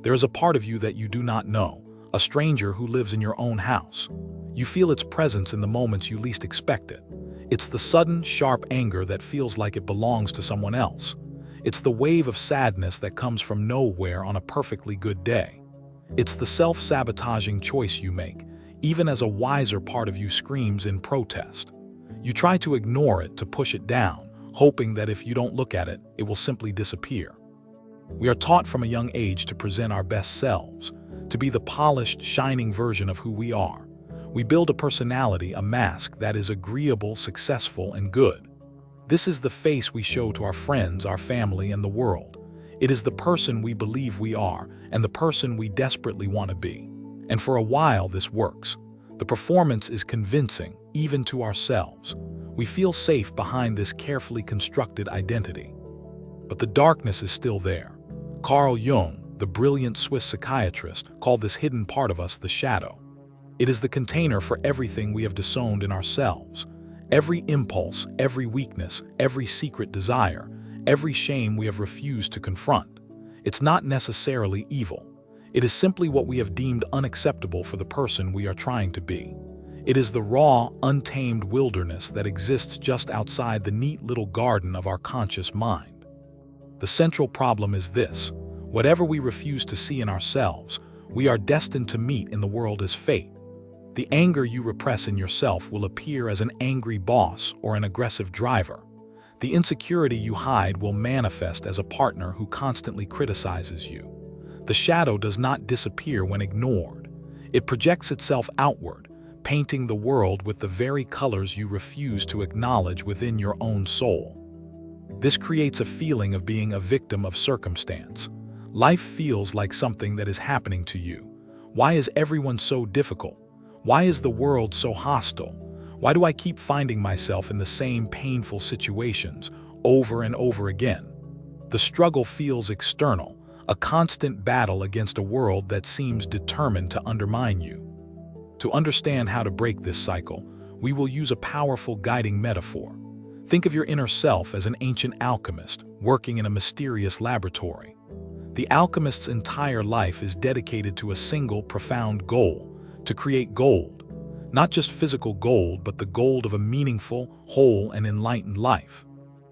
There is a part of you that you do not know, a stranger who lives in your own house. You feel its presence in the moments you least expect it. It's the sudden, sharp anger that feels like it belongs to someone else. It's the wave of sadness that comes from nowhere on a perfectly good day. It's the self-sabotaging choice you make, even as a wiser part of you screams in protest. You try to ignore it, to push it down, hoping that if you don't look at it, it will simply disappear. We are taught from a young age to present our best selves, to be the polished, shining version of who we are. We build a personality, a mask that is agreeable, successful, and good. This is the face we show to our friends, our family, and the world. It is the person we believe we are, and the person we desperately want to be. And for a while, this works. The performance is convincing, even to ourselves. We feel safe behind this carefully constructed identity. But the darkness is still there. Carl Jung, the brilliant Swiss psychiatrist, called this hidden part of us the shadow. It is the container for everything we have disowned in ourselves. Every impulse, every weakness, every secret desire, every shame we have refused to confront. It's not necessarily evil. It is simply what we have deemed unacceptable for the person we are trying to be. It is the raw, untamed wilderness that exists just outside the neat little garden of our conscious mind. The central problem is this: whatever we refuse to see in ourselves, we are destined to meet in the world as fate. The anger you repress in yourself will appear as an angry boss or an aggressive driver. The insecurity you hide will manifest as a partner who constantly criticizes you. The shadow does not disappear when ignored. It projects itself outward, painting the world with the very colors you refuse to acknowledge within your own soul. This creates a feeling of being a victim of circumstance. Life feels like something that is happening to you. Why is everyone so difficult? Why is the world so hostile? Why do I keep finding myself in the same painful situations over and over again? The struggle feels external, a constant battle against a world that seems determined to undermine you. To understand how to break this cycle, we will use a powerful guiding metaphor. Think of your inner self as an ancient alchemist working in a mysterious laboratory. The alchemist's entire life is dedicated to a single profound goal: to create gold. Not just physical gold, but the gold of a meaningful, whole, and enlightened life.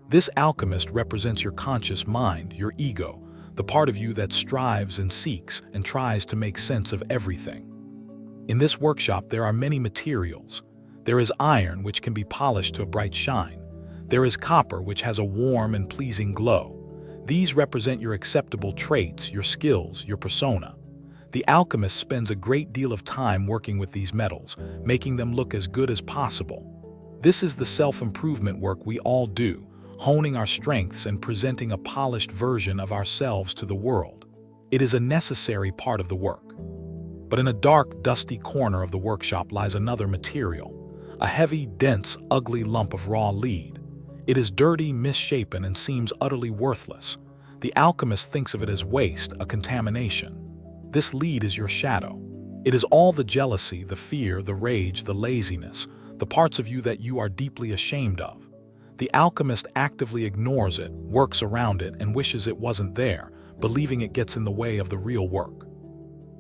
This alchemist represents your conscious mind, your ego, the part of you that strives and seeks and tries to make sense of everything. In this workshop, there are many materials. There is iron, which can be polished to a bright shine. There is copper, which has a warm and pleasing glow. These represent your acceptable traits, your skills, your persona. The alchemist spends a great deal of time working with these metals, making them look as good as possible. This is the self-improvement work we all do, honing our strengths and presenting a polished version of ourselves to the world. It is a necessary part of the work. But in a dark, dusty corner of the workshop lies another material, a heavy, dense, ugly lump of raw lead. It is dirty, misshapen, and seems utterly worthless. The alchemist thinks of it as waste, a contamination. This lead is your shadow. It is all the jealousy, the fear, the rage, the laziness, the parts of you that you are deeply ashamed of. The alchemist actively ignores it, works around it, and wishes it wasn't there, believing it gets in the way of the real work.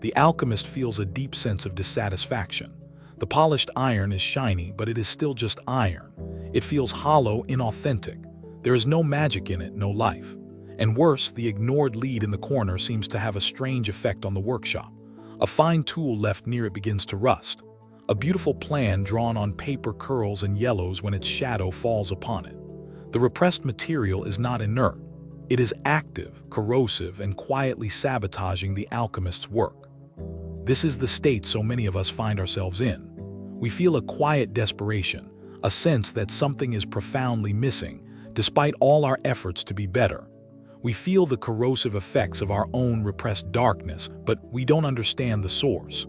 The alchemist feels a deep sense of dissatisfaction. The polished iron is shiny, but it is still just iron. It feels hollow, inauthentic. There is no magic in it, no life. And worse, the ignored lead in the corner seems to have a strange effect on the workshop. A fine tool left near it begins to rust. A beautiful plan drawn on paper curls and yellows when its shadow falls upon it. The repressed material is not inert. It is active, corrosive, and quietly sabotaging the alchemist's work. This is the state so many of us find ourselves in. We feel a quiet desperation, a sense that something is profoundly missing, despite all our efforts to be better. We feel the corrosive effects of our own repressed darkness, but we don't understand the source.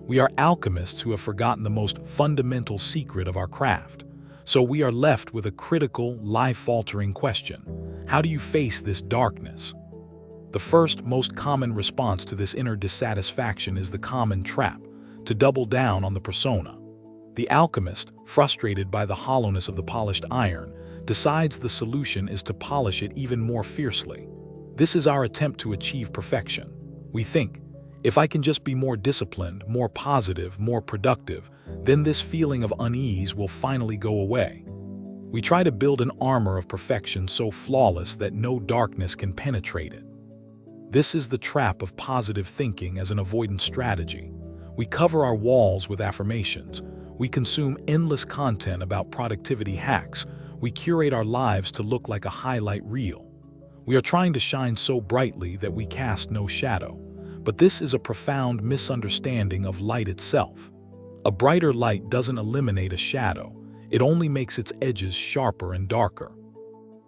We are alchemists who have forgotten the most fundamental secret of our craft. So we are left with a critical, life-altering question. How do you face this darkness? The first, most common response to this inner dissatisfaction is the common trap: to double down on the persona. The alchemist, frustrated by the hollowness of the polished iron, decides the solution is to polish it even more fiercely. This is our attempt to achieve perfection. We think, if I can just be more disciplined, more positive, more productive, then this feeling of unease will finally go away. We try to build an armor of perfection so flawless that no darkness can penetrate it. This is the trap of positive thinking as an avoidance strategy. We cover our walls with affirmations. We consume endless content about productivity hacks. We curate our lives to look like a highlight reel. We are trying to shine so brightly that we cast no shadow. But this is a profound misunderstanding of light itself. A brighter light doesn't eliminate a shadow. It only makes its edges sharper and darker.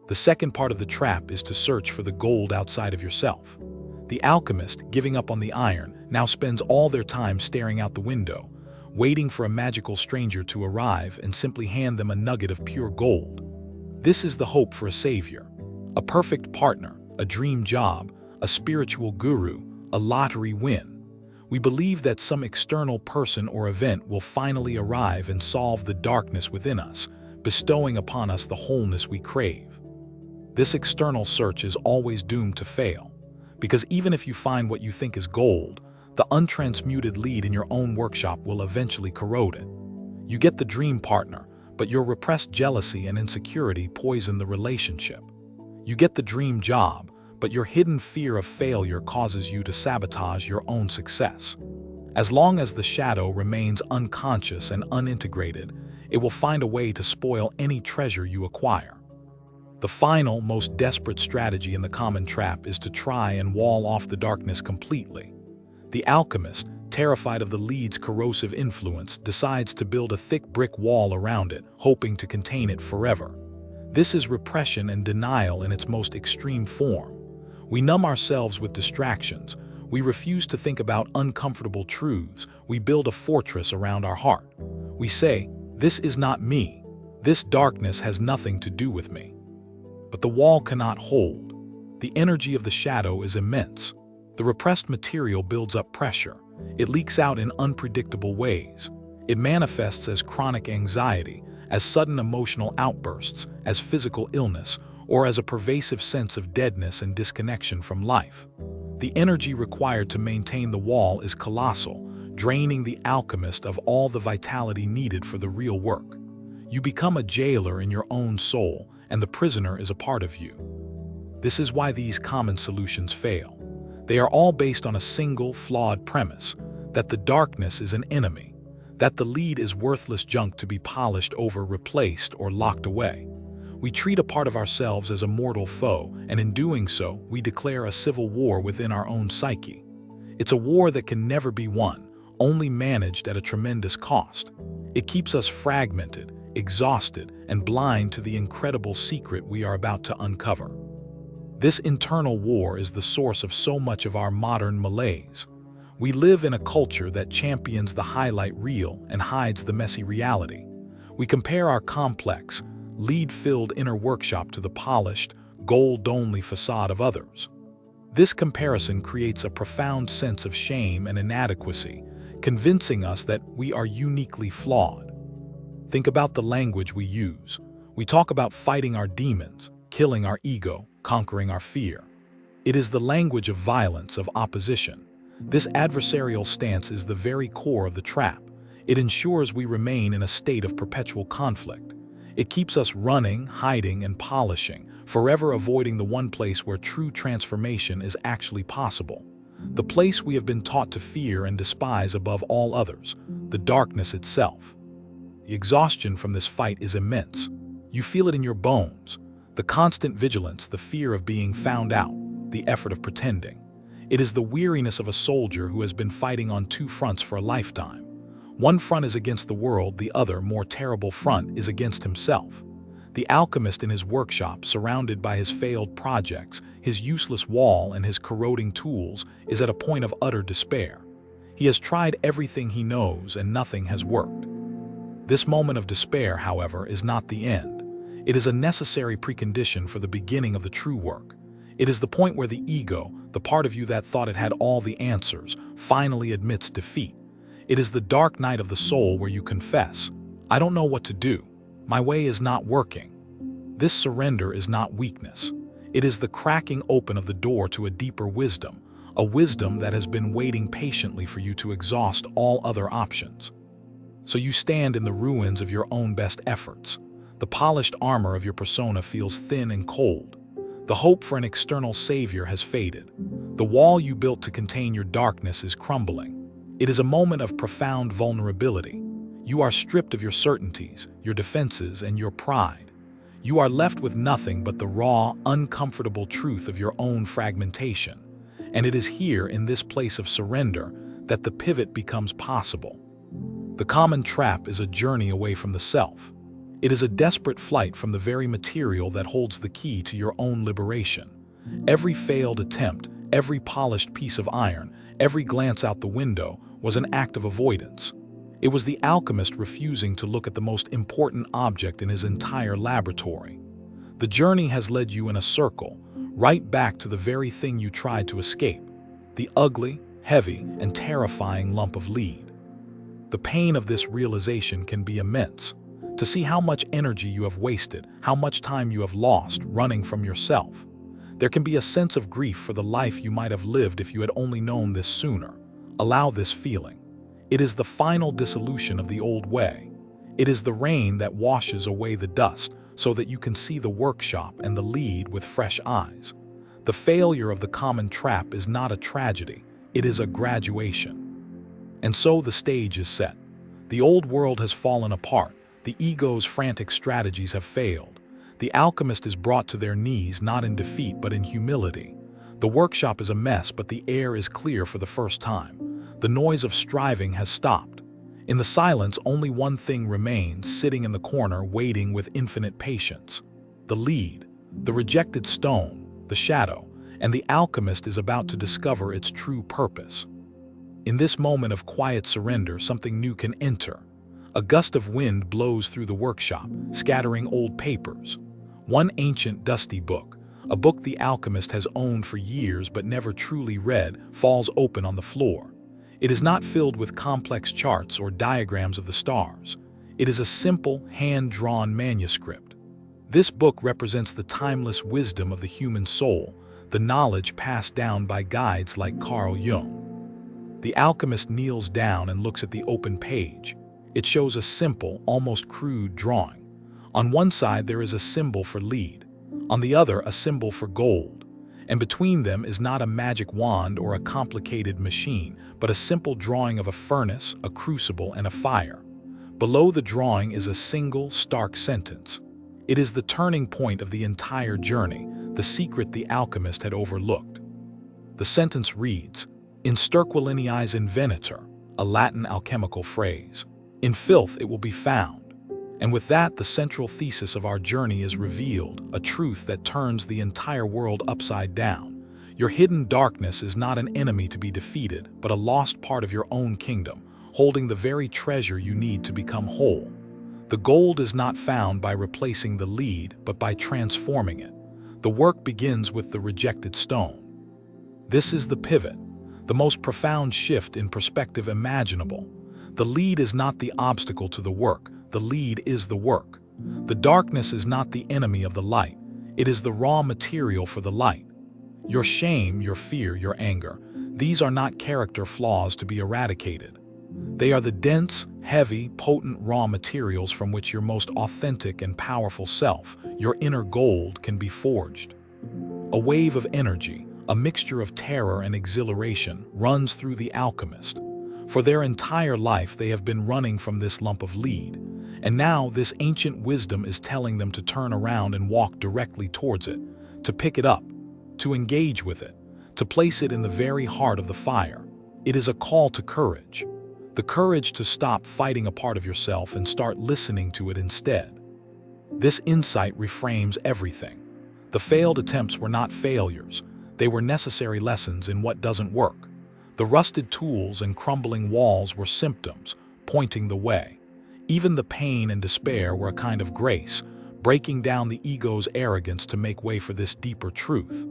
The second part of the trap is to search for the gold outside of yourself. The alchemist, giving up on the iron, now spends all their time staring out the window, waiting for a magical stranger to arrive and simply hand them a nugget of pure gold. This is the hope for a savior, a perfect partner, a dream job, a spiritual guru, a lottery win. We believe that some external person or event will finally arrive and solve the darkness within us, bestowing upon us the wholeness we crave. This external search is always doomed to fail, because even if you find what you think is gold, the untransmuted lead in your own workshop will eventually corrode it. You get the dream partner, but your repressed jealousy and insecurity poison the relationship. You get the dream job, but your hidden fear of failure causes you to sabotage your own success. As long as the shadow remains unconscious and unintegrated, it will find a way to spoil any treasure you acquire. The final, most desperate strategy in the common trap is to try and wall off the darkness completely. The alchemist, terrified of the lead's corrosive influence, decides to build a thick brick wall around it, hoping to contain it forever. This is repression and denial in its most extreme form. We numb ourselves with distractions. We refuse to think about uncomfortable truths. We build a fortress around our heart. We say, "This is not me. This darkness has nothing to do with me." But the wall cannot hold. The energy of the shadow is immense. The repressed material builds up pressure. It leaks out in unpredictable ways. It manifests as chronic anxiety, as sudden emotional outbursts, as physical illness, or as a pervasive sense of deadness and disconnection from life. The energy required to maintain the wall is colossal, draining the alchemist of all the vitality needed for the real work. You become a jailer in your own soul, and the prisoner is a part of you. This is why these common solutions fail. They are all based on a single, flawed premise, that the darkness is an enemy, that the lead is worthless junk to be polished over, replaced, or locked away. We treat a part of ourselves as a mortal foe, and in doing so, we declare a civil war within our own psyche. It's a war that can never be won, only managed at a tremendous cost. It keeps us fragmented, exhausted, and blind to the incredible secret we are about to uncover. This internal war is the source of so much of our modern malaise. We live in a culture that champions the highlight reel and hides the messy reality. We compare our complex, lead-filled inner workshop to the polished, gold-only facade of others. This comparison creates a profound sense of shame and inadequacy, convincing us that we are uniquely flawed. Think about the language we use. We talk about fighting our demons, killing our ego, conquering our fear. It is the language of violence, of opposition. This adversarial stance is the very core of the trap. It ensures we remain in a state of perpetual conflict. It keeps us running, hiding, and polishing, forever avoiding the one place where true transformation is actually possible. The place we have been taught to fear and despise above all others, the darkness itself. The exhaustion from this fight is immense. You feel it in your bones. The constant vigilance, the fear of being found out, the effort of pretending. It is the weariness of a soldier who has been fighting on two fronts for a lifetime. One front is against the world, the other, more terrible front, is against himself. The alchemist in his workshop, surrounded by his failed projects, his useless wall, and his corroding tools, is at a point of utter despair. He has tried everything he knows and nothing has worked. This moment of despair, however, is not the end. It is a necessary precondition for the beginning of the true work. It is the point where the ego, the part of you that thought it had all the answers, finally admits defeat. It is the dark night of the soul where you confess, "I don't know what to do. My way is not working." This surrender is not weakness. It is the cracking open of the door to a deeper wisdom, a wisdom that has been waiting patiently for you to exhaust all other options. So you stand in the ruins of your own best efforts. The polished armor of your persona feels thin and cold. The hope for an external savior has faded. The wall you built to contain your darkness is crumbling. It is a moment of profound vulnerability. You are stripped of your certainties, your defenses, and your pride. You are left with nothing but the raw, uncomfortable truth of your own fragmentation. And it is here, in this place of surrender, that the pivot becomes possible. The common trap is a journey away from the self. It is a desperate flight from the very material that holds the key to your own liberation. Every failed attempt, every polished piece of iron, every glance out the window was an act of avoidance. It was the alchemist refusing to look at the most important object in his entire laboratory. The journey has led you in a circle, right back to the very thing you tried to escape, the ugly, heavy, and terrifying lump of lead. The pain of this realization can be immense. To see how much energy you have wasted, how much time you have lost running from yourself. There can be a sense of grief for the life you might have lived if you had only known this sooner. Allow this feeling. It is the final dissolution of the old way. It is the rain that washes away the dust so that you can see the workshop and the lead with fresh eyes. The failure of the common trap is not a tragedy, it is a graduation. And so the stage is set. The old world has fallen apart. The ego's frantic strategies have failed. The alchemist is brought to their knees not in defeat but in humility. The workshop is a mess, but the air is clear for the first time. The noise of striving has stopped. In the silence, only one thing remains, sitting in the corner waiting with infinite patience. The lead, the rejected stone, the shadow, and the alchemist is about to discover its true purpose. In this moment of quiet surrender, something new can enter. A gust of wind blows through the workshop, scattering old papers. One ancient, dusty book, a book the alchemist has owned for years but never truly read, falls open on the floor. It is not filled with complex charts or diagrams of the stars. It is a simple, hand-drawn manuscript. This book represents the timeless wisdom of the human soul, the knowledge passed down by guides like Jung. The alchemist kneels down and looks at the open page. It shows a simple, almost crude drawing. On one side there is a symbol for lead, on the other a symbol for gold, and between them is not a magic wand or a complicated machine, but a simple drawing of a furnace, a crucible, and a fire. Below the drawing is a single, stark sentence. It is the turning point of the entire journey, the secret the alchemist had overlooked. The sentence reads, "In sterquiliniis invenitur," a Latin alchemical phrase. "In filth it will be found." And with that, the central thesis of our journey is revealed, a truth that turns the entire world upside down. Your hidden darkness is not an enemy to be defeated, but a lost part of your own kingdom, holding the very treasure you need to become whole. The gold is not found by replacing the lead, but by transforming it. The work begins with the rejected stone. This is the pivot, the most profound shift in perspective imaginable. The lead is not the obstacle to the work, the lead is the work. The darkness is not the enemy of the light, it is the raw material for the light. Your shame, your fear, your anger, these are not character flaws to be eradicated. They are the dense, heavy, potent raw materials from which your most authentic and powerful self, your inner gold, can be forged. A wave of energy, a mixture of terror and exhilaration, runs through the alchemist. For their entire life they have been running from this lump of lead, and now this ancient wisdom is telling them to turn around and walk directly towards it, to pick it up, to engage with it, to place it in the very heart of the fire. It is a call to courage. The courage to stop fighting a part of yourself and start listening to it instead. This insight reframes everything. The failed attempts were not failures, they were necessary lessons in what doesn't work. The rusted tools and crumbling walls were symptoms, pointing the way. Even the pain and despair were a kind of grace, breaking down the ego's arrogance to make way for this deeper truth.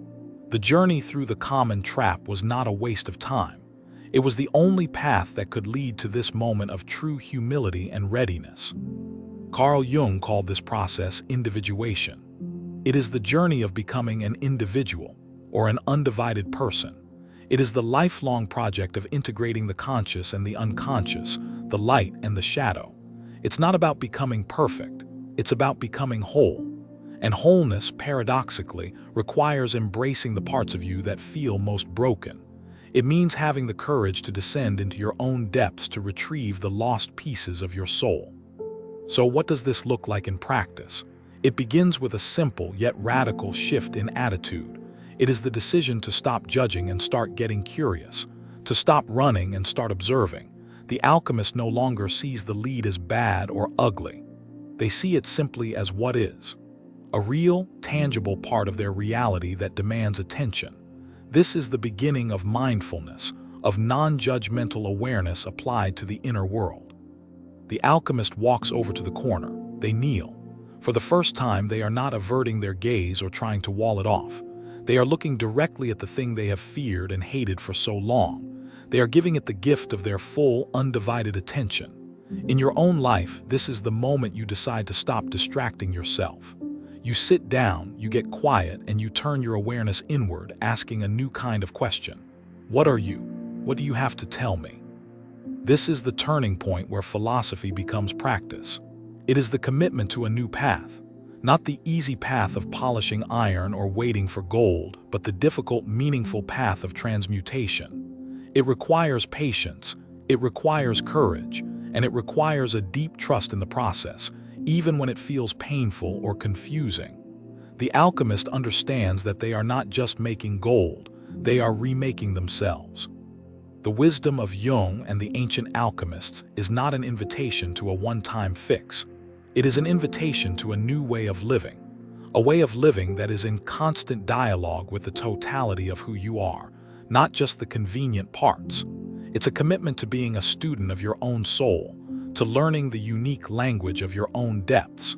The journey through the common trap was not a waste of time. It was the only path that could lead to this moment of true humility and readiness. Carl Jung called this process individuation. It is the journey of becoming an individual, or an undivided person. It is the lifelong project of integrating the conscious and the unconscious, the light and the shadow. It's not about becoming perfect, it's about becoming whole. And wholeness, paradoxically, requires embracing the parts of you that feel most broken. It means having the courage to descend into your own depths to retrieve the lost pieces of your soul. So what does this look like in practice? It begins with a simple yet radical shift in attitude. It is the decision to stop judging and start getting curious, to stop running and start observing. The alchemist no longer sees the lead as bad or ugly. They see it simply as what is, a real, tangible part of their reality that demands attention. This is the beginning of mindfulness, of non-judgmental awareness applied to the inner world. The alchemist walks over to the corner. They kneel. For the first time, they are not averting their gaze or trying to wall it off. They are looking directly at the thing they have feared and hated for so long. They are giving it the gift of their full, undivided attention. In your own life, this is the moment you decide to stop distracting yourself. You sit down, you get quiet, and you turn your awareness inward, asking a new kind of question. What are you? What do you have to tell me? This is the turning point where philosophy becomes practice. It is the commitment to a new path, not the easy path of polishing iron or waiting for gold, but the difficult, meaningful path of transmutation. It requires patience, it requires courage, and it requires a deep trust in the process, even when it feels painful or confusing. The alchemist understands that they are not just making gold, they are remaking themselves. The wisdom of Jung and the ancient alchemists is not an invitation to a one-time fix. It is an invitation to a new way of living, a way of living that is in constant dialogue with the totality of who you are, not just the convenient parts. It's a commitment to being a student of your own soul, to learning the unique language of your own depths.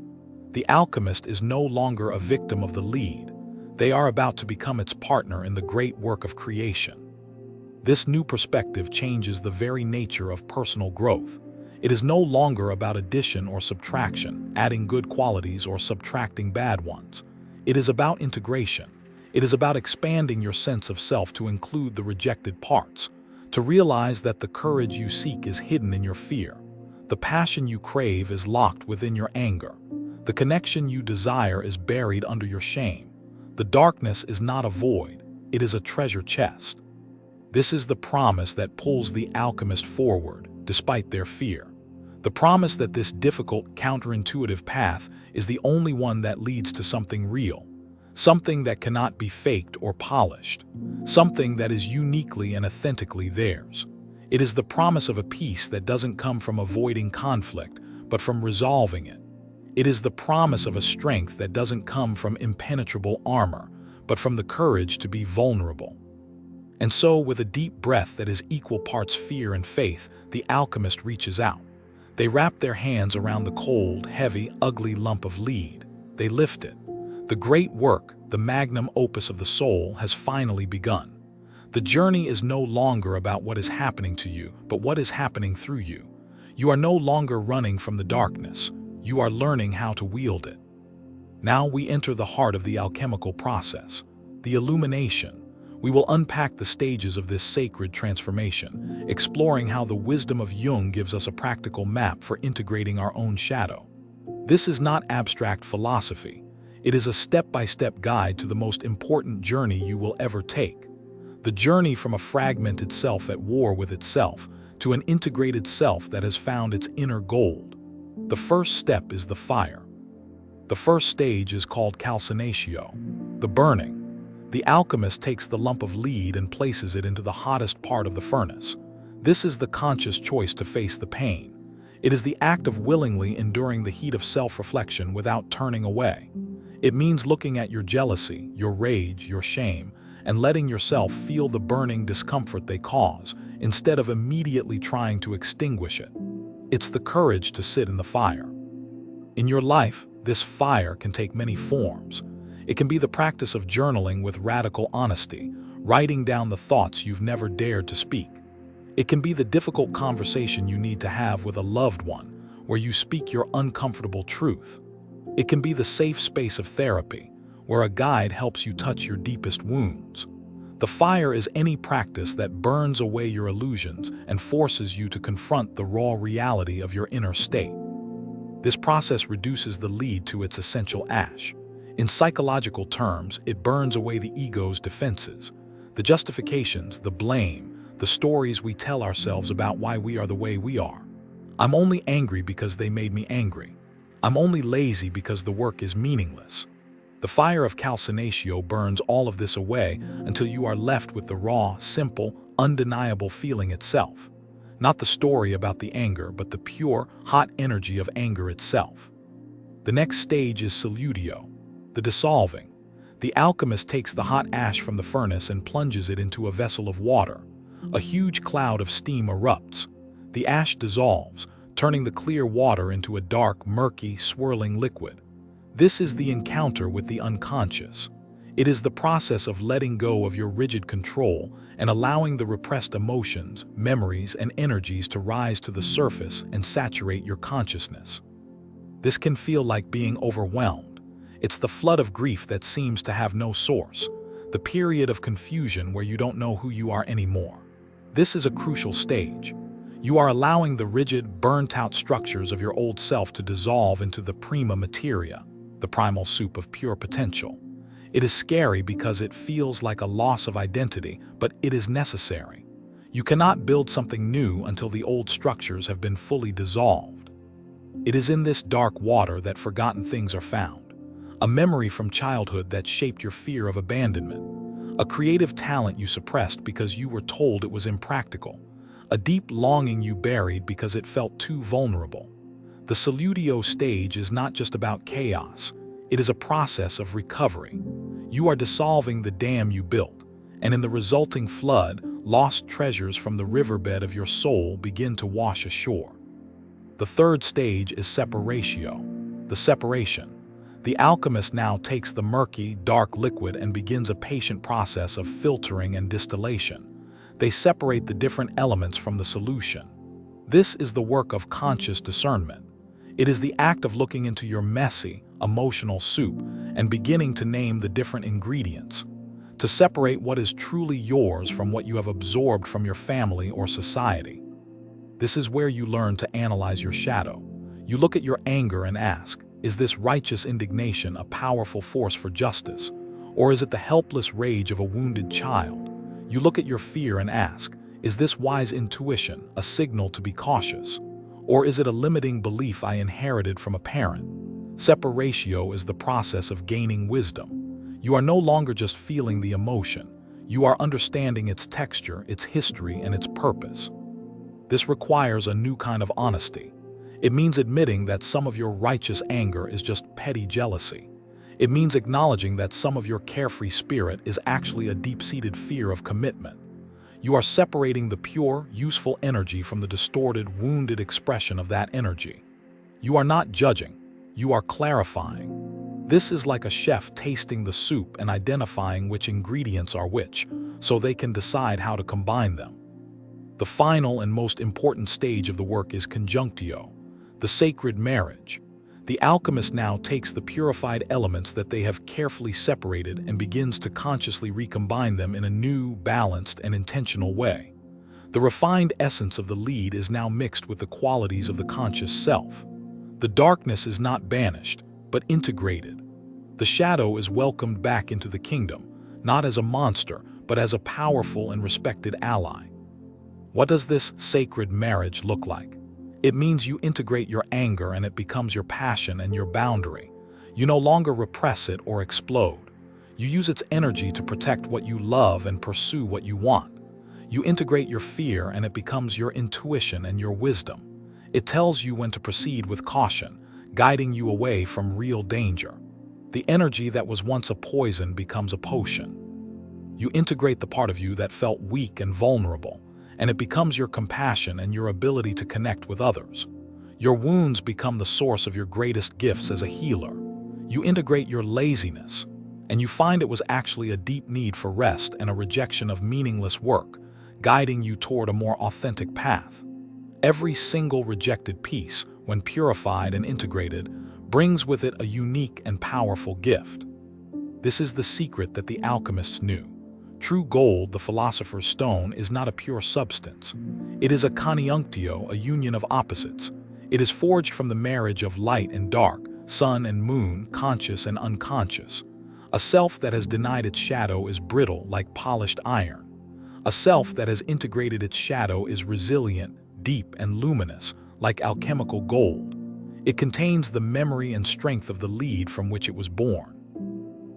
The alchemist is no longer a victim of the lead. They are about to become its partner in the great work of creation. This new perspective changes the very nature of personal growth. It is no longer about addition or subtraction, adding good qualities or subtracting bad ones. It is about integration. It is about expanding your sense of self to include the rejected parts, to realize that the courage you seek is hidden in your fear. The passion you crave is locked within your anger. The connection you desire is buried under your shame. The darkness is not a void, it is a treasure chest. This is the promise that pulls the alchemist forward, despite their fear. The promise that this difficult, counterintuitive path is the only one that leads to something real, something that cannot be faked or polished, something that is uniquely and authentically theirs. It is the promise of a peace that doesn't come from avoiding conflict, but from resolving it. It is the promise of a strength that doesn't come from impenetrable armor, but from the courage to be vulnerable. And so, with a deep breath that is equal parts fear and faith, the alchemist reaches out. They wrap their hands around the cold, heavy, ugly lump of lead. They lift it. The great work, the magnum opus of the soul, has finally begun. The journey is no longer about what is happening to you, but what is happening through you. You are no longer running from the darkness. You are learning how to wield it. Now we enter the heart of the alchemical process, the illumination. We will unpack the stages of this sacred transformation, exploring how the wisdom of Jung gives us a practical map for integrating our own shadow. This is not abstract philosophy. It is a step-by-step guide to the most important journey you will ever take. The journey from a fragmented self at war with itself to an integrated self that has found its inner gold. The first step is the fire. The first stage is called calcinatio, the burning. The alchemist takes the lump of lead and places it into the hottest part of the furnace. This is the conscious choice to face the pain. It is the act of willingly enduring the heat of self-reflection without turning away. It means looking at your jealousy, your rage, your shame, and letting yourself feel the burning discomfort they cause, instead of immediately trying to extinguish it. It's the courage to sit in the fire. In your life, this fire can take many forms. It can be the practice of journaling with radical honesty, writing down the thoughts you've never dared to speak. It can be the difficult conversation you need to have with a loved one, where you speak your uncomfortable truth. It can be the safe space of therapy, where a guide helps you touch your deepest wounds. The fire is any practice that burns away your illusions and forces you to confront the raw reality of your inner state. This process reduces the lead to its essential ash. In psychological terms, it burns away the ego's defenses, the justifications, the blame, the stories we tell ourselves about why we are the way we are. I'm only angry because they made me angry. I'm only lazy because the work is meaningless. The fire of calcinatio burns all of this away until you are left with the raw, simple, undeniable feeling itself. Not the story about the anger, but the pure, hot energy of anger itself. The next stage is solutio, the dissolving. The alchemist takes the hot ash from the furnace and plunges it into a vessel of water. A huge cloud of steam erupts. The ash dissolves, turning the clear water into a dark, murky, swirling liquid. This is the encounter with the unconscious. It is the process of letting go of your rigid control and allowing the repressed emotions, memories, and energies to rise to the surface and saturate your consciousness. This can feel like being overwhelmed. It's the flood of grief that seems to have no source, the period of confusion where you don't know who you are anymore. This is a crucial stage. You are allowing the rigid, burnt-out structures of your old self to dissolve into the prima materia, the primal soup of pure potential. It is scary because it feels like a loss of identity, but it is necessary. You cannot build something new until the old structures have been fully dissolved. It is in this dark water that forgotten things are found. A memory from childhood that shaped your fear of abandonment. A creative talent you suppressed because you were told it was impractical. A deep longing you buried because it felt too vulnerable. The solutio stage is not just about chaos. It is a process of recovery. You are dissolving the dam you built, and in the resulting flood, lost treasures from the riverbed of your soul begin to wash ashore. The third stage is separatio, the separation. The alchemist now takes the murky, dark liquid and begins a patient process of filtering and distillation. They separate the different elements from the solution. This is the work of conscious discernment. It is the act of looking into your messy, emotional soup and beginning to name the different ingredients, to separate what is truly yours from what you have absorbed from your family or society. This is where you learn to analyze your shadow. You look at your anger and ask, is this righteous indignation a powerful force for justice, or is it the helpless rage of a wounded child? You look at your fear and ask, is this wise intuition a signal to be cautious? Or is it a limiting belief I inherited from a parent? Separatio is the process of gaining wisdom. You are no longer just feeling the emotion. You are understanding its texture, its history, and its purpose. This requires a new kind of honesty. It means admitting that some of your righteous anger is just petty jealousy. It means acknowledging that some of your carefree spirit is actually a deep-seated fear of commitment. You are separating the pure, useful energy from the distorted, wounded expression of that energy. You are not judging, you are clarifying. This is like a chef tasting the soup and identifying which ingredients are which, so they can decide how to combine them. The final and most important stage of the work is conjunctio, the sacred marriage. The alchemist now takes the purified elements that they have carefully separated and begins to consciously recombine them in a new, balanced, and intentional way. The refined essence of the lead is now mixed with the qualities of the conscious self. The darkness is not banished, but integrated. The shadow is welcomed back into the kingdom, not as a monster, but as a powerful and respected ally. What does this sacred marriage look like? It means you integrate your anger and it becomes your passion and your boundary. You no longer repress it or explode. You use its energy to protect what you love and pursue what you want. You integrate your fear and it becomes your intuition and your wisdom. It tells you when to proceed with caution, guiding you away from real danger. The energy that was once a poison becomes a potion. You integrate the part of you that felt weak and vulnerable, and it becomes your compassion and your ability to connect with others. Your wounds become the source of your greatest gifts as a healer. You integrate your laziness, and you find it was actually a deep need for rest and a rejection of meaningless work, guiding you toward a more authentic path. Every single rejected piece, when purified and integrated, brings with it a unique and powerful gift. This is the secret that the alchemists knew. True gold, the philosopher's stone, is not a pure substance. It is a conjunctio, a union of opposites. It is forged from the marriage of light and dark, sun and moon, conscious and unconscious. A self that has denied its shadow is brittle like polished iron. A self that has integrated its shadow is resilient, deep and luminous, like alchemical gold. It contains the memory and strength of the lead from which it was born.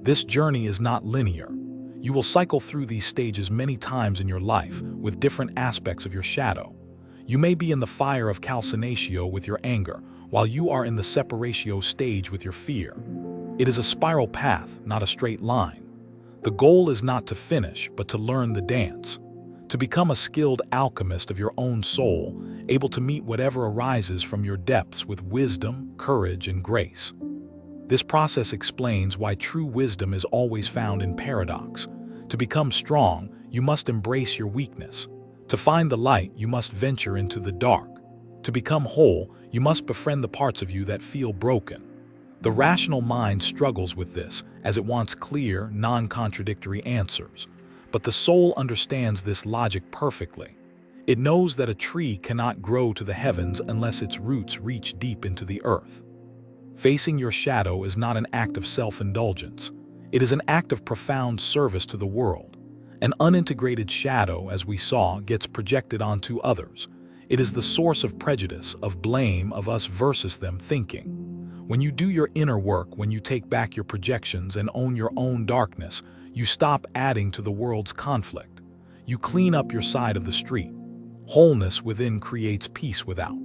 This journey is not linear. You will cycle through these stages many times in your life with different aspects of your shadow. You may be in the fire of calcinatio with your anger, while you are in the separatio stage with your fear. It is a spiral path, not a straight line. The goal is not to finish, but to learn the dance. To become a skilled alchemist of your own soul, able to meet whatever arises from your depths with wisdom, courage, and grace. This process explains why true wisdom is always found in paradox. To become strong, you must embrace your weakness. To find the light, you must venture into the dark. To become whole, you must befriend the parts of you that feel broken. The rational mind struggles with this, as it wants clear, non-contradictory answers. But the soul understands this logic perfectly. It knows that a tree cannot grow to the heavens unless its roots reach deep into the earth. Facing your shadow is not an act of self-indulgence. It is an act of profound service to the world. An unintegrated shadow, as we saw, gets projected onto others. It is the source of prejudice, of blame, of us versus them thinking. When you do your inner work, when you take back your projections and own your own darkness, you stop adding to the world's conflict. You clean up your side of the street. Wholeness within creates peace without.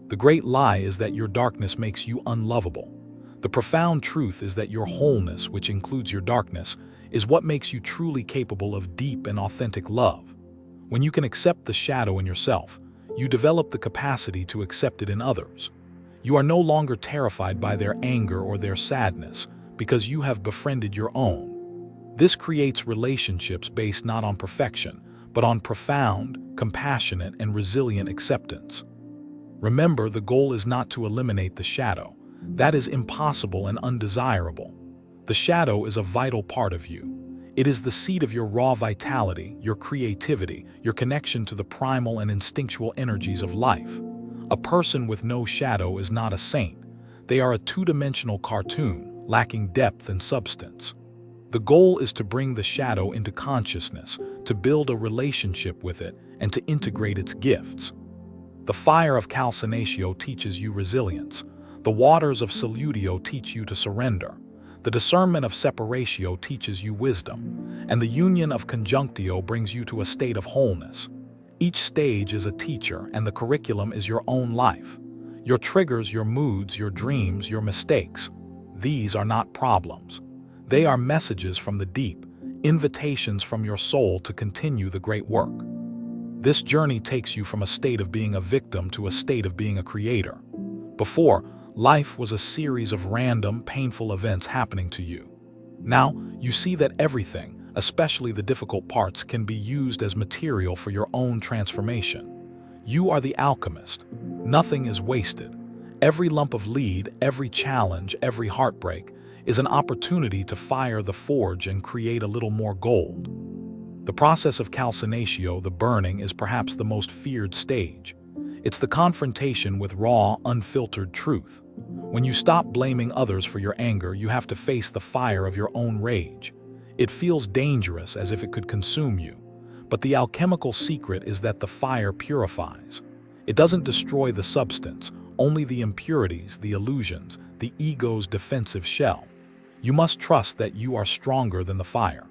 The great lie is that your darkness makes you unlovable. The profound truth is that your wholeness, which includes your darkness, is what makes you truly capable of deep and authentic love. When you can accept the shadow in yourself, you develop the capacity to accept it in others. You are no longer terrified by their anger or their sadness, because you have befriended your own. This creates relationships based not on perfection, but on profound, compassionate, and resilient acceptance. Remember, the goal is not to eliminate the shadow. That is impossible and undesirable. The shadow is a vital part of you. It is the seat of your raw vitality, your creativity, your connection to the primal and instinctual energies of life. A person with no shadow is not a saint. They are a two-dimensional cartoon, lacking depth and substance. The goal is to bring the shadow into consciousness, to build a relationship with it, and to integrate its gifts. The fire of calcinatio teaches you resilience. The waters of solutio teach you to surrender. The discernment of separatio teaches you wisdom. And the union of conjunctio brings you to a state of wholeness. Each stage is a teacher, and the curriculum is your own life. Your triggers, your moods, your dreams, your mistakes. These are not problems. They are messages from the deep, invitations from your soul to continue the great work. This journey takes you from a state of being a victim to a state of being a creator. Before, life was a series of random, painful events happening to you. Now, you see that everything, especially the difficult parts, can be used as material for your own transformation. You are the alchemist. Nothing is wasted. Every lump of lead, every challenge, every heartbreak is an opportunity to fire the forge and create a little more gold. The process of calcinatio, the burning, is perhaps the most feared stage. It's the confrontation with raw, unfiltered truth. When you stop blaming others for your anger, you have to face the fire of your own rage. It feels dangerous, as if it could consume you. But the alchemical secret is that the fire purifies. It doesn't destroy the substance, only the impurities, the illusions, the ego's defensive shell. You must trust that you are stronger than the fire.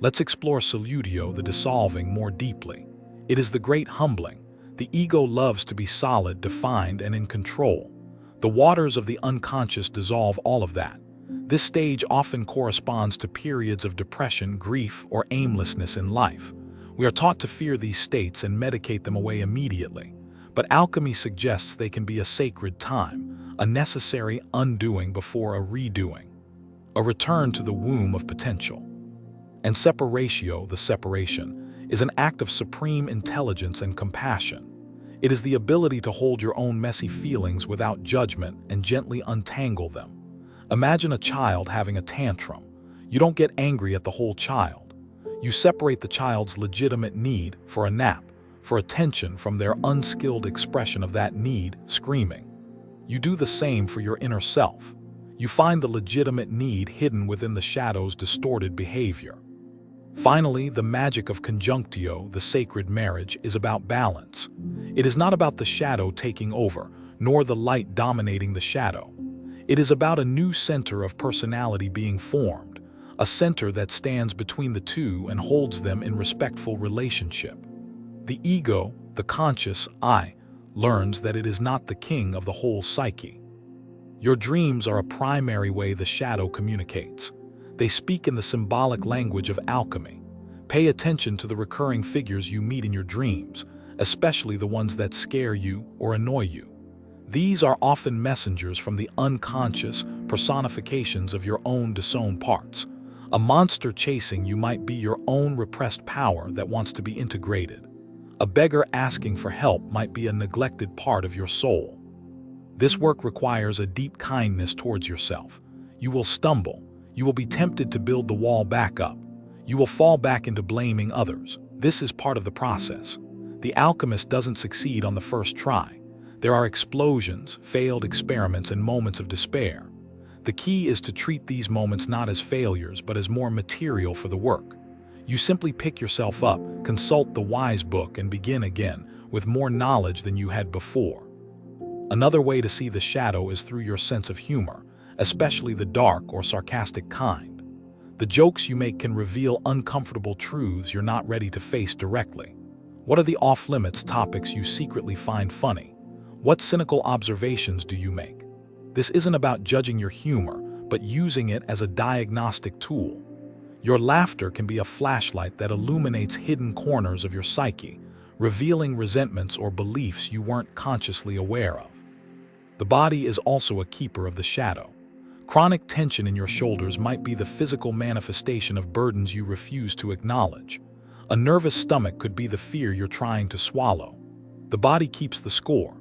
Let's explore solutio, the dissolving, more deeply. It is the great humbling. The ego loves to be solid, defined, and in control. The waters of the unconscious dissolve all of that. This stage often corresponds to periods of depression, grief, or aimlessness in life. We are taught to fear these states and medicate them away immediately. But alchemy suggests they can be a sacred time, a necessary undoing before a redoing, a return to the womb of potential. And separatio, the separation, is an act of supreme intelligence and compassion. It is the ability to hold your own messy feelings without judgment and gently untangle them. Imagine a child having a tantrum. You don't get angry at the whole child. You separate the child's legitimate need for a nap, for attention from their unskilled expression of that need, screaming. You do the same for your inner self. You find the legitimate need hidden within the shadow's distorted behavior. Finally, the magic of conjunctio, the sacred marriage, is about balance. It is not about the shadow taking over, nor the light dominating the shadow. It is about a new center of personality being formed, a center that stands between the two and holds them in respectful relationship. The ego, the conscious I, learns that it is not the king of the whole psyche. Your dreams are a primary way the shadow communicates. They speak in the symbolic language of alchemy. Pay attention to the recurring figures you meet in your dreams, especially the ones that scare you or annoy you. These are often messengers from the unconscious, personifications of your own disowned parts. A monster chasing you might be your own repressed power that wants to be integrated. A beggar asking for help might be a neglected part of your soul. This work requires a deep kindness towards yourself. You will stumble. You will be tempted to build the wall back up. You will fall back into blaming others. This is part of the process. The alchemist doesn't succeed on the first try. There are explosions, failed experiments, and moments of despair. The key is to treat these moments not as failures, but as more material for the work. You simply pick yourself up, consult the wise book, and begin again with more knowledge than you had before. Another way to see the shadow is through your sense of humor, especially the dark or sarcastic kind. The jokes you make can reveal uncomfortable truths you're not ready to face directly. What are the off-limits topics you secretly find funny? What cynical observations do you make? This isn't about judging your humor, but using it as a diagnostic tool. Your laughter can be a flashlight that illuminates hidden corners of your psyche, revealing resentments or beliefs you weren't consciously aware of. The body is also a keeper of the shadow. Chronic tension in your shoulders might be the physical manifestation of burdens you refuse to acknowledge. A nervous stomach could be the fear you're trying to swallow. The body keeps the score.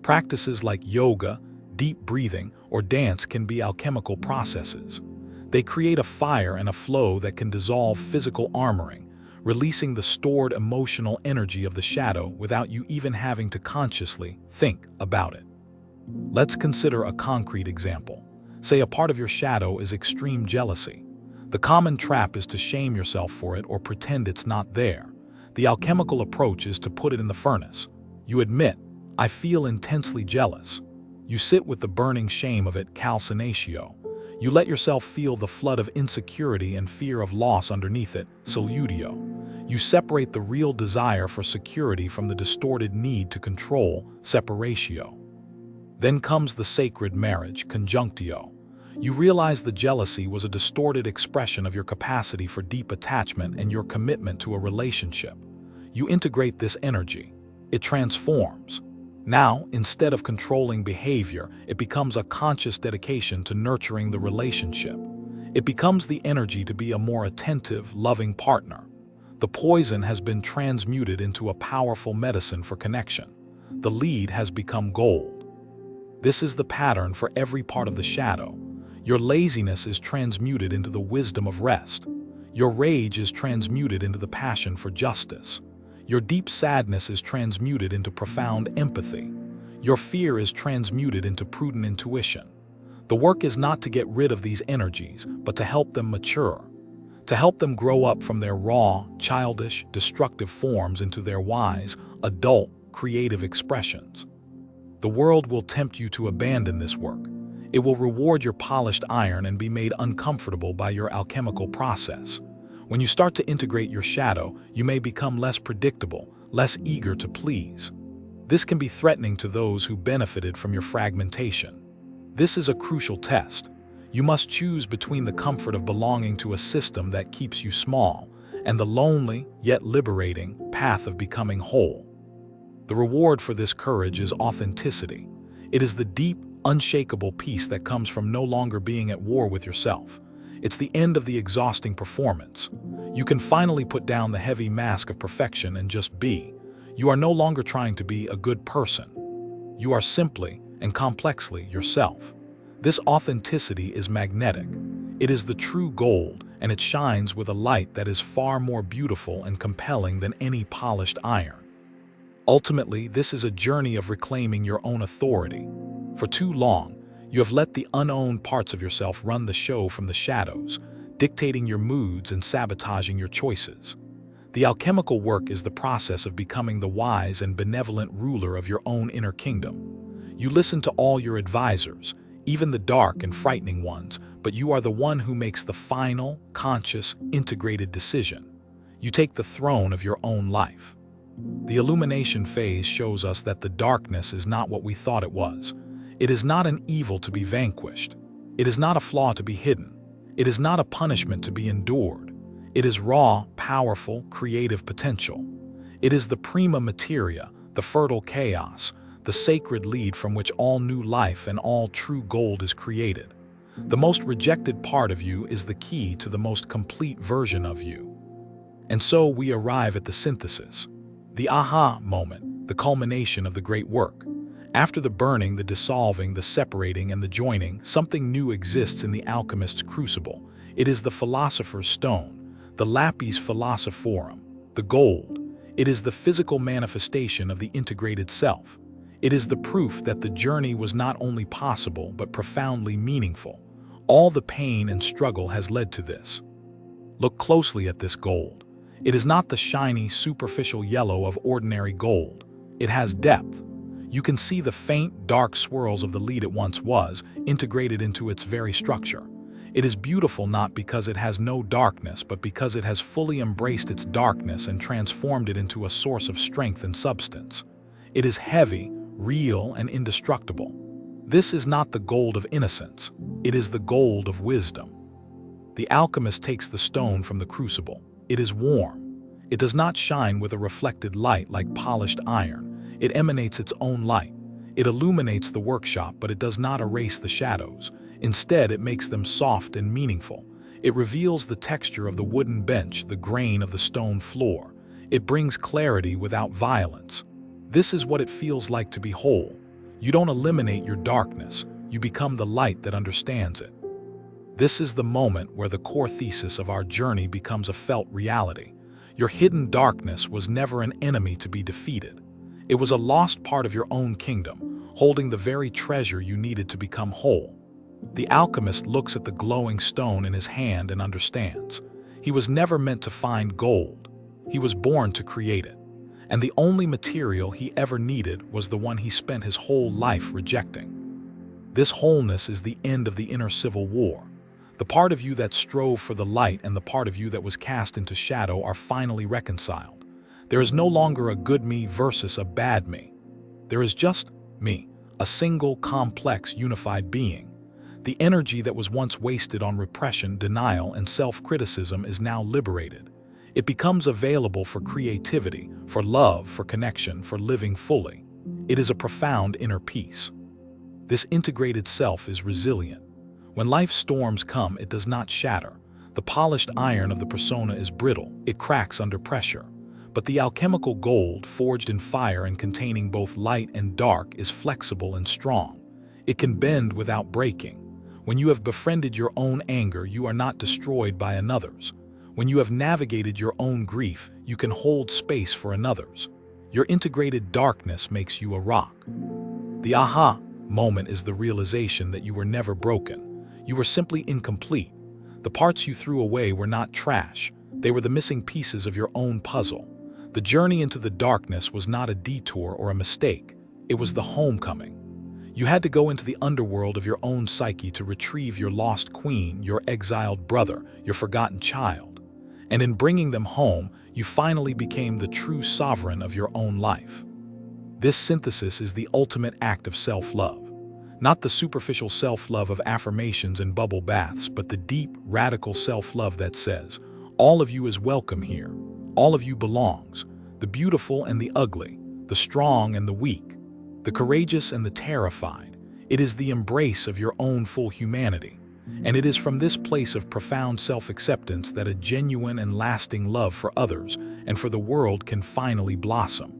Practices like yoga, deep breathing, or dance can be alchemical processes. They create a fire and a flow that can dissolve physical armoring, releasing the stored emotional energy of the shadow without you even having to consciously think about it. Let's consider a concrete example. Say a part of your shadow is extreme jealousy. The common trap is to shame yourself for it or pretend it's not there. The alchemical approach is to put it in the furnace. You admit, I feel intensely jealous. You sit with the burning shame of it, calcinatio. You let yourself feel the flood of insecurity and fear of loss underneath it, solutio. You separate the real desire for security from the distorted need to control, separatio. Then comes the sacred marriage, conjunctio. You realize the jealousy was a distorted expression of your capacity for deep attachment and your commitment to a relationship. You integrate this energy. It transforms. Now, instead of controlling behavior, it becomes a conscious dedication to nurturing the relationship. It becomes the energy to be a more attentive, loving partner. The poison has been transmuted into a powerful medicine for connection. The lead has become gold. This is the pattern for every part of the shadow. Your laziness is transmuted into the wisdom of rest. Your rage is transmuted into the passion for justice. Your deep sadness is transmuted into profound empathy. Your fear is transmuted into prudent intuition. The work is not to get rid of these energies, but to help them mature, to help them grow up from their raw, childish, destructive forms into their wise, adult, creative expressions. The world will tempt you to abandon this work. It will reward your polished iron and be made uncomfortable by your alchemical process. When you start to integrate your shadow, you may become less predictable, less eager to please. This can be threatening to those who benefited from your fragmentation. This is a crucial test. You must choose between the comfort of belonging to a system that keeps you small and the lonely, yet liberating, path of becoming whole. The reward for this courage is authenticity. It is the deep, unshakable peace that comes from no longer being at war with yourself. It's the end of the exhausting performance. You can finally put down the heavy mask of perfection and just be. You are no longer trying to be a good person. You are simply and complexly yourself. This authenticity is magnetic. It is the true gold, and it shines with a light that is far more beautiful and compelling than any polished iron. Ultimately, this is a journey of reclaiming your own authority. For too long, you have let the unowned parts of yourself run the show from the shadows, dictating your moods and sabotaging your choices. The alchemical work is the process of becoming the wise and benevolent ruler of your own inner kingdom. You listen to all your advisors, even the dark and frightening ones, but you are the one who makes the final, conscious, integrated decision. You take the throne of your own life. The illumination phase shows us that the darkness is not what we thought it was. It is not an evil to be vanquished. It is not a flaw to be hidden. It is not a punishment to be endured. It is raw, powerful, creative potential. It is the prima materia, the fertile chaos, the sacred lead from which all new life and all true gold is created. The most rejected part of you is the key to the most complete version of you. And so we arrive at the synthesis. The aha moment, the culmination of the great work. After the burning, the dissolving, the separating, and the joining, something new exists in the alchemist's crucible. It is the philosopher's stone, the lapis philosophorum, the gold. It is the physical manifestation of the integrated self. It is the proof that the journey was not only possible but profoundly meaningful. All the pain and struggle has led to this. Look closely at this gold. It is not the shiny, superficial yellow of ordinary gold. It has depth. You can see the faint, dark swirls of the lead it once was, integrated into its very structure. It is beautiful not because it has no darkness, but because it has fully embraced its darkness and transformed it into a source of strength and substance. It is heavy, real, and indestructible. This is not the gold of innocence. It is the gold of wisdom. The alchemist takes the stone from the crucible. It is warm. It does not shine with a reflected light like polished iron. It emanates its own light. It illuminates the workshop, but it does not erase the shadows. Instead, it makes them soft and meaningful. It reveals the texture of the wooden bench, the grain of the stone floor. It brings clarity without violence. This is what it feels like to be whole. You don't eliminate your darkness. You become the light that understands it. This is the moment where the core thesis of our journey becomes a felt reality. Your hidden darkness was never an enemy to be defeated. It was a lost part of your own kingdom, holding the very treasure you needed to become whole. The alchemist looks at the glowing stone in his hand and understands. He was never meant to find gold. He was born to create it. And the only material he ever needed was the one he spent his whole life rejecting. This wholeness is the end of the inner civil war. The part of you that strove for the light and the part of you that was cast into shadow are finally reconciled. There is no longer a good me versus a bad me. There is just me, a single, complex, unified being. The energy that was once wasted on repression, denial, and self-criticism is now liberated. It becomes available for creativity, for love, for connection, for living fully. It is a profound inner peace. This integrated self is resilient. When life's storms come, it does not shatter. The polished iron of the persona is brittle, it cracks under pressure. But the alchemical gold, forged in fire and containing both light and dark, is flexible and strong. It can bend without breaking. When you have befriended your own anger, you are not destroyed by another's. When you have navigated your own grief, you can hold space for another's. Your integrated darkness makes you a rock. The aha moment is the realization that you were never broken. You were simply incomplete. The parts you threw away were not trash. They were the missing pieces of your own puzzle. The journey into the darkness was not a detour or a mistake. It was the homecoming. You had to go into the underworld of your own psyche to retrieve your lost queen, your exiled brother, your forgotten child. And in bringing them home, you finally became the true sovereign of your own life. This synthesis is the ultimate act of self-love. Not the superficial self-love of affirmations and bubble baths, but the deep, radical self-love that says, all of you is welcome here. All of you belongs. The beautiful and the ugly, the strong and the weak, the courageous and the terrified. It is the embrace of your own full humanity. And it is from this place of profound self-acceptance that a genuine and lasting love for others and for the world can finally blossom.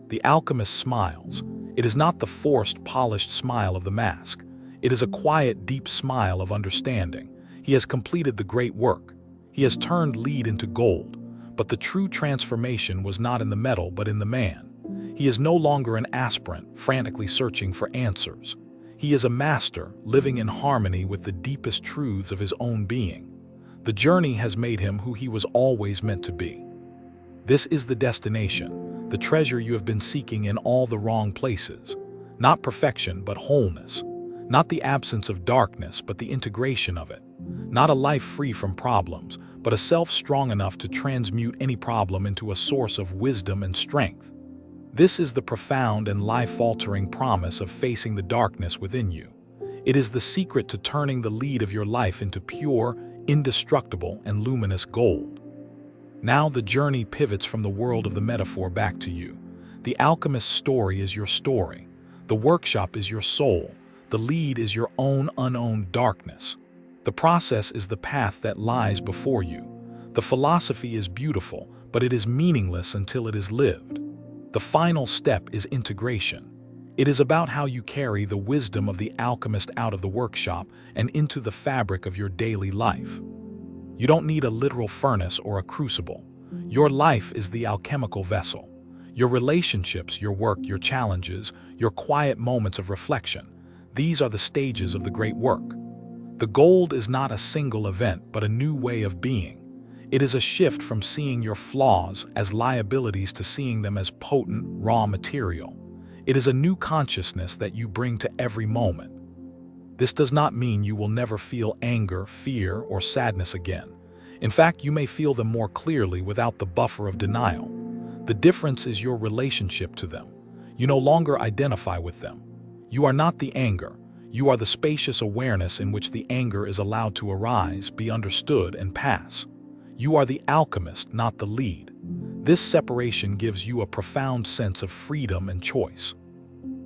The alchemist smiles. It is not the forced, polished smile of the mask. It is a quiet, deep smile of understanding. He has completed the great work. He has turned lead into gold, but the true transformation was not in the metal but in the man. He is no longer an aspirant, frantically searching for answers. He is a master, living in harmony with the deepest truths of his own being. The journey has made him who he was always meant to be. This is the destination, the treasure you have been seeking in all the wrong places. Not perfection, but wholeness. Not the absence of darkness, but the integration of it. Not a life free from problems, but a self strong enough to transmute any problem into a source of wisdom and strength. This is the profound and life-altering promise of facing the darkness within you. It is the secret to turning the lead of your life into pure, indestructible, and luminous gold. Now the journey pivots from the world of the metaphor back to you. The alchemist's story is your story. The workshop is your soul. The lead is your own unowned darkness. The process is the path that lies before you. The philosophy is beautiful, but it is meaningless until it is lived. The final step is integration. It is about how you carry the wisdom of the alchemist out of the workshop and into the fabric of your daily life. You don't need a literal furnace or a crucible. Your life is the alchemical vessel. Your relationships, your work, your challenges, your quiet moments of reflection. These are the stages of the great work. The gold is not a single event, but a new way of being. It is a shift from seeing your flaws as liabilities to seeing them as potent, raw material. It is a new consciousness that you bring to every moment. This does not mean you will never feel anger, fear, or sadness again. In fact, you may feel them more clearly without the buffer of denial. The difference is your relationship to them. You no longer identify with them. You are not the anger. You are the spacious awareness in which the anger is allowed to arise, be understood, and pass. You are the alchemist, not the lead. This separation gives you a profound sense of freedom and choice.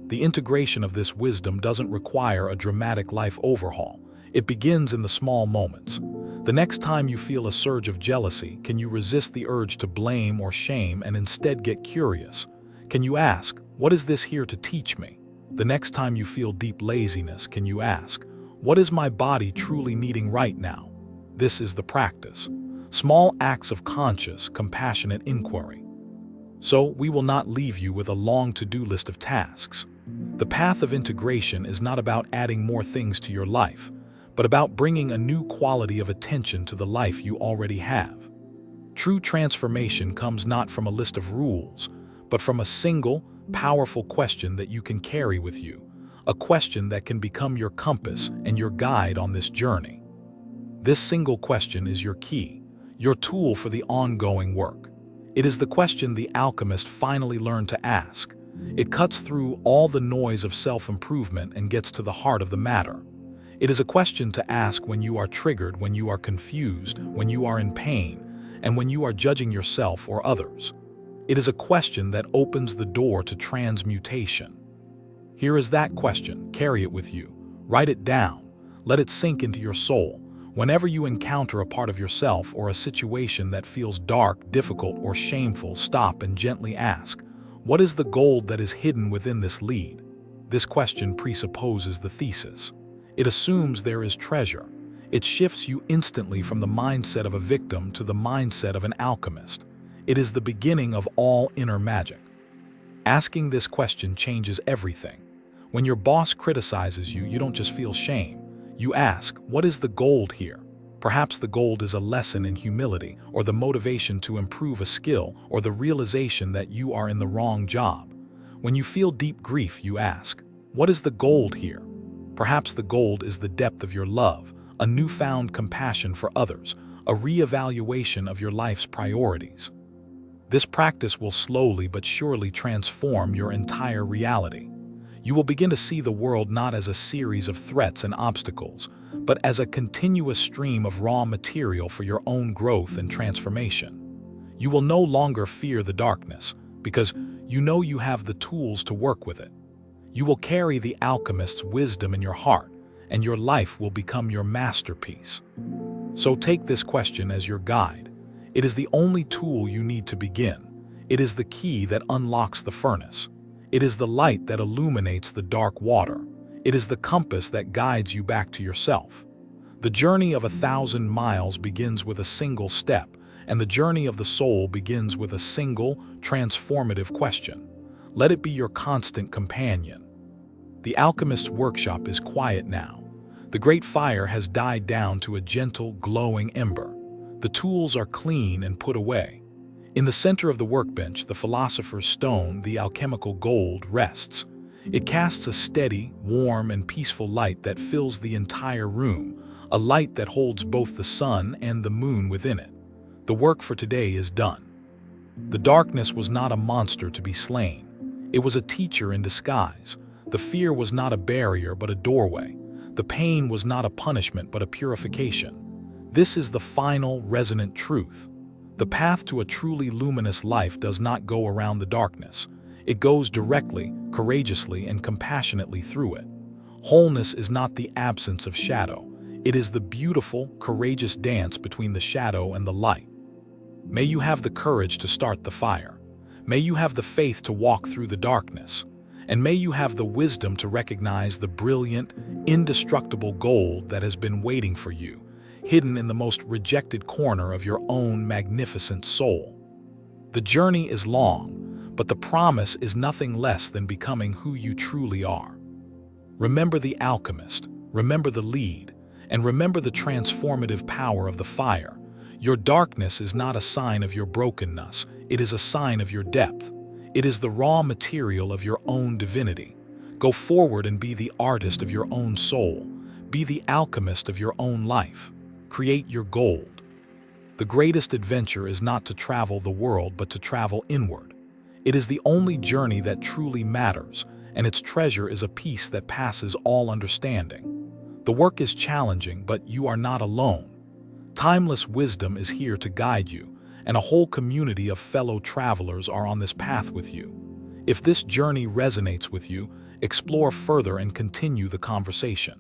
The integration of this wisdom doesn't require a dramatic life overhaul. It begins in the small moments. The next time you feel a surge of jealousy, can you resist the urge to blame or shame and instead get curious? Can you ask, what is this here to teach me? The next time you feel deep laziness, can you ask, what is my body truly needing right now? This is the practice. Small acts of conscious, compassionate inquiry. So, we will not leave you with a long to-do list of tasks. The path of integration is not about adding more things to your life, but about bringing a new quality of attention to the life you already have. True transformation comes not from a list of rules, but from a single, powerful question that you can carry with you, a question that can become your compass and your guide on this journey. This single question is your key, your tool for the ongoing work. It is the question the alchemist finally learned to ask. It cuts through all the noise of self-improvement and gets to the heart of the matter. It is a question to ask when you are triggered, when you are confused, when you are in pain, and when you are judging yourself or others. It is a question that opens the door to transmutation. Here is that question. Carry it with you. Write it down. Let it sink into your soul. Whenever you encounter a part of yourself or a situation that feels dark, difficult, or shameful, stop and gently ask, what is the gold that is hidden within this lead? This question presupposes the thesis. It assumes there is treasure. It shifts you instantly from the mindset of a victim to the mindset of an alchemist. It is the beginning of all inner magic. Asking this question changes everything. When your boss criticizes you, you don't just feel shame. You ask, what is the gold here? Perhaps the gold is a lesson in humility, or the motivation to improve a skill, or the realization that you are in the wrong job. When you feel deep grief, you ask, what is the gold here? Perhaps the gold is the depth of your love, a newfound compassion for others, a re-evaluation of your life's priorities. This practice will slowly but surely transform your entire reality. You will begin to see the world not as a series of threats and obstacles, but as a continuous stream of raw material for your own growth and transformation. You will no longer fear the darkness, because you know you have the tools to work with it. You will carry the alchemist's wisdom in your heart, and your life will become your masterpiece. So take this question as your guide. It is the only tool you need to begin. It is the key that unlocks the furnace. It is the light that illuminates the dark water. It is the compass that guides you back to yourself. The journey of 1,000 miles begins with a single step, and the journey of the soul begins with a single, transformative question. Let it be your constant companion. The alchemist's workshop is quiet now. The great fire has died down to a gentle, glowing ember. The tools are clean and put away. In the center of the workbench, the philosopher's stone, the alchemical gold, rests. It casts a steady, warm, and peaceful light that fills the entire room, a light that holds both the sun and the moon within it. The work for today is done. The darkness was not a monster to be slain. It was a teacher in disguise. The fear was not a barrier but a doorway. The pain was not a punishment but a purification. This is the final, resonant truth. The path to a truly luminous life does not go around the darkness. It goes directly, courageously, and compassionately through it. Wholeness is not the absence of shadow. It is the beautiful, courageous dance between the shadow and the light. May you have the courage to start the fire. May you have the faith to walk through the darkness. And may you have the wisdom to recognize the brilliant, indestructible gold that has been waiting for you, hidden in the most rejected corner of your own magnificent soul. The journey is long, but the promise is nothing less than becoming who you truly are. Remember the alchemist, remember the lead, and remember the transformative power of the fire. Your darkness is not a sign of your brokenness, it is a sign of your depth. It is the raw material of your own divinity. Go forward and be the artist of your own soul. Be the alchemist of your own life. Create your gold. The greatest adventure is not to travel the world, but to travel inward. It is the only journey that truly matters, and its treasure is a peace that passes all understanding. The work is challenging, but you are not alone. Timeless wisdom is here to guide you, and a whole community of fellow travelers are on this path with you. If this journey resonates with you, explore further and continue the conversation.